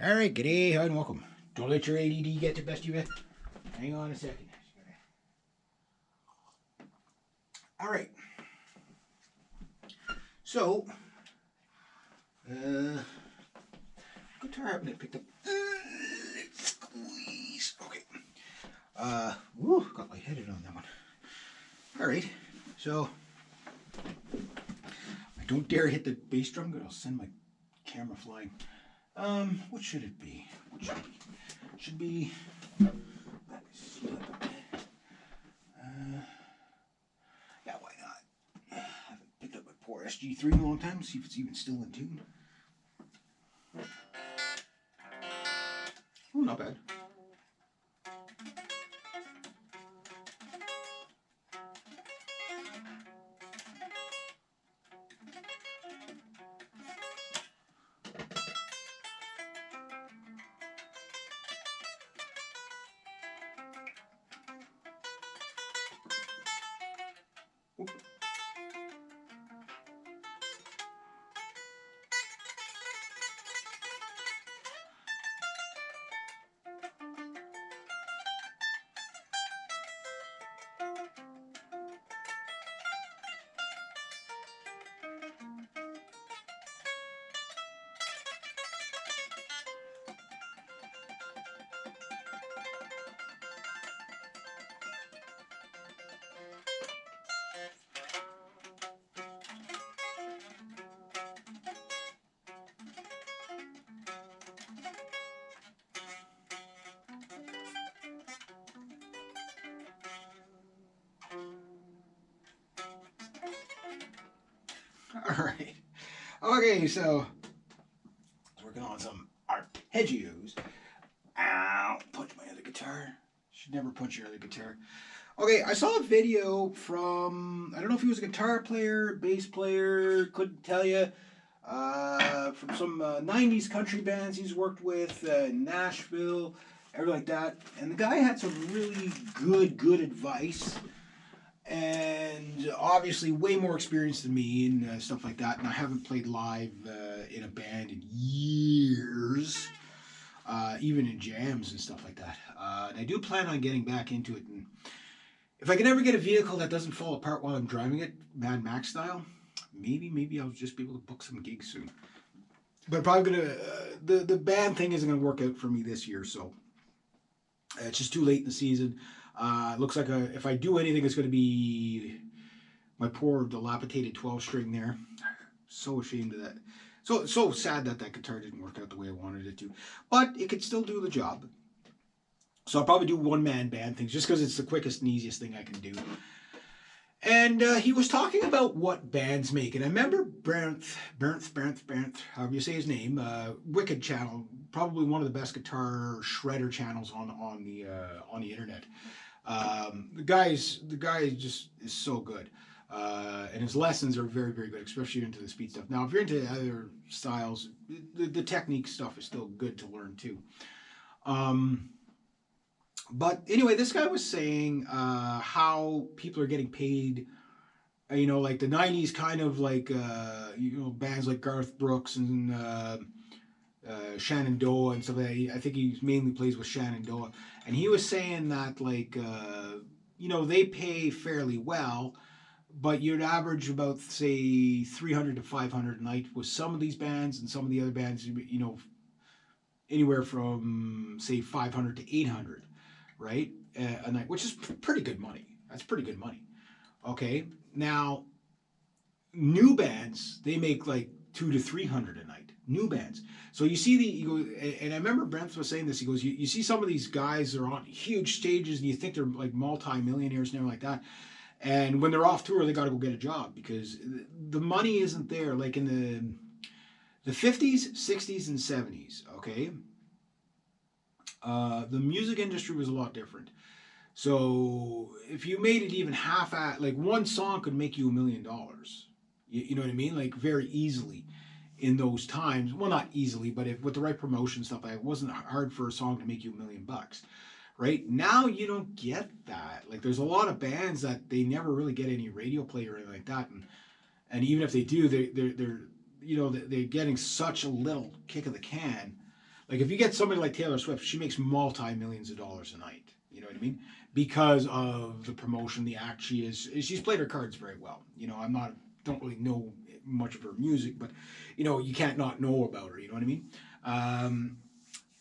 Alright, g'day, and welcome. Don't let your ADD get the best of you. Hang on a second. Alright. So, guitar happened to picked up. Squeeze. Okay. Woo, got lightheaded on that one. Alright, so I don't dare hit the bass drum, but I'll send my camera flying. What should it be? What should it be? It should be. Yeah, why not? I haven't picked up my poor SG3 in a long time. See if it's even still in tune. Oh, not bad. Oop. Alright. Okay, so I was working on some arpeggios. Ow! Punch my other guitar. Should never punch your other guitar. Okay, I saw a video from, I don't know if he was a guitar player, bass player, couldn't tell you, from some 90s country bands he's worked with, Nashville, everything like that. And the guy had some really good advice. And obviously way more experience than me and stuff like that. And I haven't played live in a band in years, even in jams and stuff like that. And I do plan on getting back into it. And if I can ever get a vehicle that doesn't fall apart while I'm driving it, Mad Max style, maybe I'll just be able to book some gigs soon. But probably gonna the band thing isn't gonna work out for me this year, so it's just too late in the season. Looks like if I do anything, it's going to be my poor dilapidated 12-string there. So ashamed of that. So sad that guitar didn't work out the way I wanted it to. But it could still do the job. So I'll probably do one-man band things just because it's the quickest and easiest thing I can do. And he was talking about what bands make. And I remember Brent, however you say his name, Wicked channel, probably one of the best guitar shredder channels on the internet. The guy just is so good, and his lessons are very good, especially into the speed stuff. Now, if you're into other styles, the technique stuff is still good to learn too. But anyway, this guy was saying how people are getting paid. Like the '90s, kind of like bands like Garth Brooks and Shenandoah and stuff like that. I think he mainly plays with Shenandoah. And he was saying that, like, they pay fairly well, but you'd average about, say, 300 to 500 a night with some of these bands, and some of the other bands, anywhere from, say, 500 to 800, right? A night, which is pretty good money. That's pretty good money. Okay, now, new bands, they make like 200 to 300 a night. New bands. So you see and I remember Brent was saying this, he goes, you see some of these guys are on huge stages and you think they're like multi-millionaires and everything like that. And when they're off tour, they got to go get a job because the money isn't there. Like in the 50s, 60s, and 70s, okay? The music industry was a lot different. So if you made it even like one song could make you $1 million. You know what I mean? Like very easily. In those times, well, not easily, but with the right promotion stuff, it wasn't hard for a song to make you $1 million, right? Now you don't get that. Like, there's a lot of bands that they never really get any radio play or anything like that, and even if they do, they're getting such a little kick of the can Like if you get somebody like Taylor Swift, she makes multi-millions of dollars a night. You know what I mean? Because of the promotion, the act she is. She's played her cards very well. You know, don't really know much of her music, but you know, you can't not know about her. You know what I mean?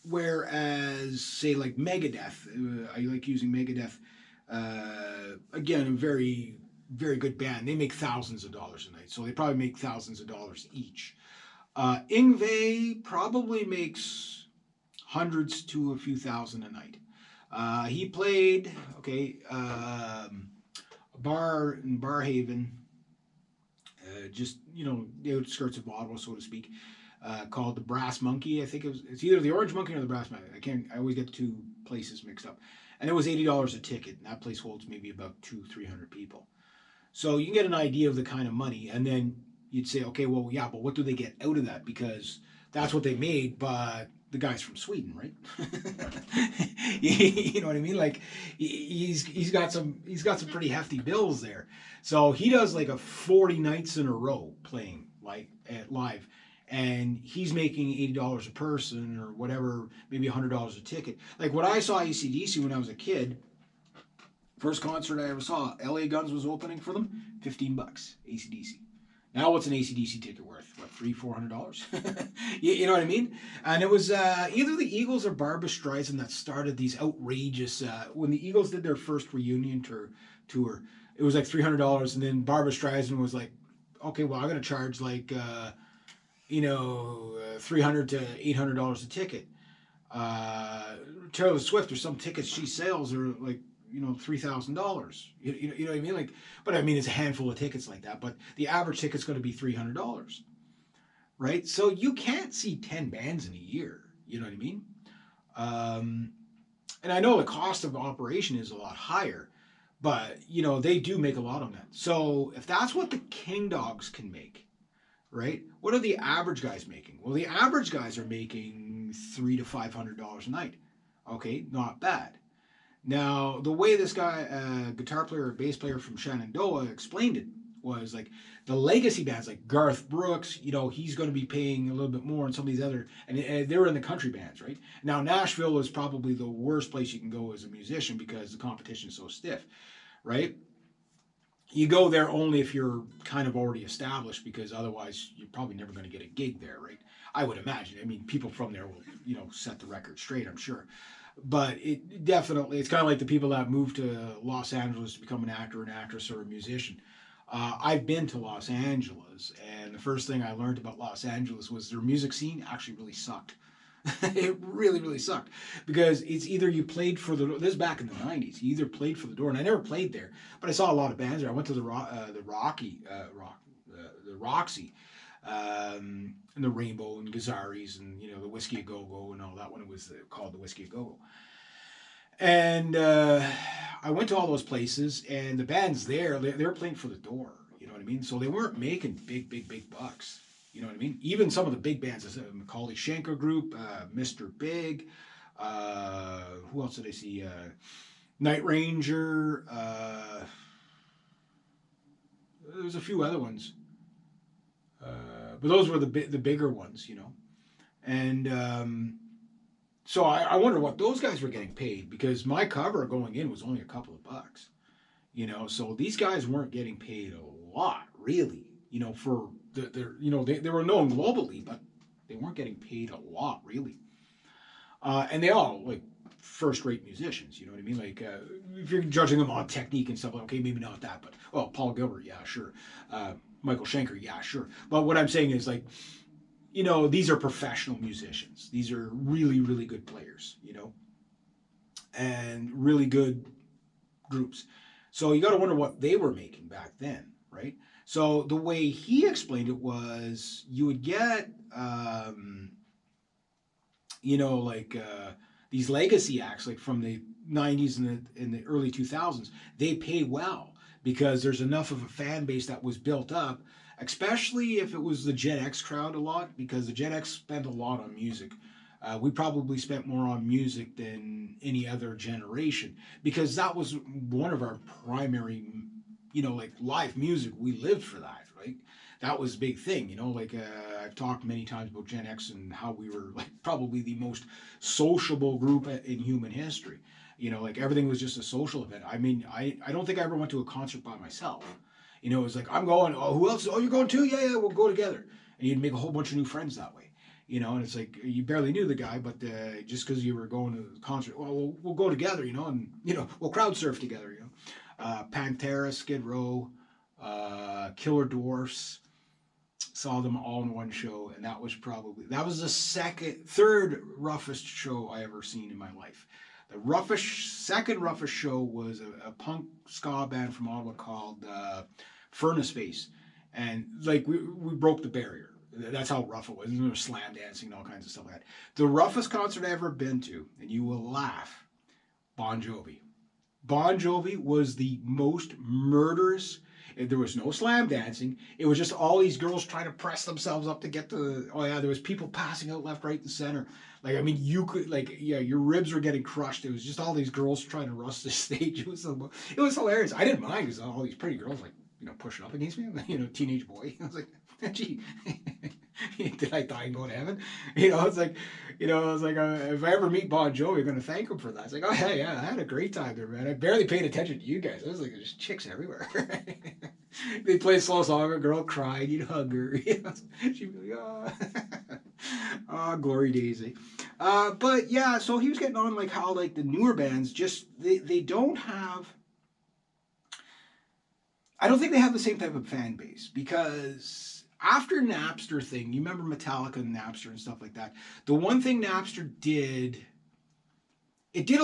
Whereas, say like Megadeth, I like using Megadeth. Again, a very very good band. They make thousands of dollars a night, so they probably make thousands of dollars each. Ingve probably makes hundreds to a few thousand a night. He played, a bar in Barhaven, just, you know, the outskirts of Ottawa, so to speak, called the Brass Monkey. I think it's either the Orange Monkey or the Brass Monkey. I always get the two places mixed up. And it was $80 a ticket, and that place holds maybe about 200-300 people. So you can get an idea of the kind of money, and then you'd say, okay, well, yeah, but what do they get out of that? Because that's what they made, but the guy's from Sweden, right? You know what I mean? Like he's got some pretty hefty bills there. So he does like a 40 nights in a row playing like at live, and he's making $80 a person or whatever, maybe $100 a ticket. Like when I saw AC/DC when I was a kid, first concert I ever saw, LA Guns was opening for them, $15, AC/DC. Now what's an AC/DC ticket worth? What, $300-$400? You know what I mean? And it was either the Eagles or Barbra Streisand that started these outrageous, when the Eagles did their first reunion tour, it was like $300, and then Barbra Streisand was like, okay, well, I'm going to charge like, $300 to $800 a ticket. Taylor Swift, or some tickets she sells are like, $3,000. You know what I mean? Like, but I mean, it's a handful of tickets like that. But the average ticket's going to be $300, right? So you can't see 10 bands in a year. You know what I mean? And I know the cost of operation is a lot higher, but they do make a lot on that. So if that's what the King Dogs can make, right? What are the average guys making? Well, the average guys are making $300 to $500 a night. Okay, not bad. Now, the way this guy, guitar player or bass player from Shenandoah, explained it was like the legacy bands like Garth Brooks, he's going to be paying a little bit more, and some of these other, and they're in the country bands, right? Now, Nashville is probably the worst place you can go as a musician because the competition is so stiff, right? You go there only if you're kind of already established, because otherwise you're probably never going to get a gig there, right? I would imagine. I mean, people from there will, set the record straight, I'm sure. But it's kind of like the people that move to Los Angeles to become an actor, an actress, or a musician. I've been to Los Angeles, and the first thing I learned about Los Angeles was their music scene actually really sucked. It really, really sucked, because it's either you played for the, this is back in the 90s, you either played for the Door, and I never played there, but I saw a lot of bands there. I went to the Roxy, and the Rainbow and Gazzarri's, and the Whiskey a Go Go and all that one. It was called the Whiskey a Go Go. And I went to all those places, and the bands there, they were playing for the Door. You know what I mean? So they weren't making big bucks. You know what I mean? Even some of the big bands, Macaulay Schenker Group, Mr. Big, who else did I see? Night Ranger. There's a few other ones. But those were the bigger ones, And so I wonder what those guys were getting paid, because my cover going in was only a couple of bucks, So these guys weren't getting paid a lot, really, for they were known globally, but they weren't getting paid a lot, really. And they all like first-rate musicians, you know what I mean? Like if you're judging them on technique and stuff, like, okay, maybe not that, but Paul Gilbert, yeah, sure. Michael Schenker, yeah, sure. But what I'm saying is, like, these are professional musicians. These are really, really good players, and really good groups. So you got to wonder what they were making back then, right? So the way he explained it was you would get, these legacy acts, like from the 90s and the early 2000s, they pay well, because there's enough of a fan base that was built up, especially if it was the Gen X crowd a lot, because the Gen X spent a lot on music. We probably spent more on music than any other generation, because that was one of our primary, live music. We lived for that, right? that was a big thing, you know. Like I've talked many times about Gen X and how we were like probably the most sociable group in human history. You know, like everything was just a social event. I mean, I don't think I ever went to a concert by myself. You know, it was like, I'm going. Oh, who else? Oh, you're going too? Yeah, yeah, we'll go together. And you'd make a whole bunch of new friends that way. You know, and it's like you barely knew the guy, but just because you were going to the concert, well, we'll go together. You know, and you know, we'll crowd surf together. You know, Pantera, Skid Row, Killer Dwarfs, saw them all in one show, and that was the third roughest show I ever seen in my life. The second roughest show was a punk ska band from Ottawa called Furnace Face, and like we broke the barrier. That's how rough it was. There was slam dancing and all kinds of stuff like that. The roughest concert I ever been to, and you will laugh, Bon Jovi. Bon Jovi was the most murderous. There was no slam dancing. It was just all these girls trying to press themselves up to get to. Oh yeah, there was people passing out left, right, and center. Like I mean, you could your ribs were getting crushed. It was just all these girls trying to rush the stage. It was hilarious. I didn't mind because all these pretty girls pushing up against me. Teenage boy. I was like, gee, did I die and go to heaven? It's like, I was like, if I ever meet Bon Jovi, I'm gonna thank him for that. It's like, oh yeah, I had a great time there, man. I barely paid attention to you guys. I was like, there's chicks everywhere. They play a slow song, a girl cried, you'd hug her. She'd be like, oh, oh, glory daisy. But yeah, so he was getting on like how like the newer bands just they don't have. I don't think they have the same type of fan base because after Napster thing, you remember Metallica and Napster and stuff like that. The one thing Napster did, it did a lot.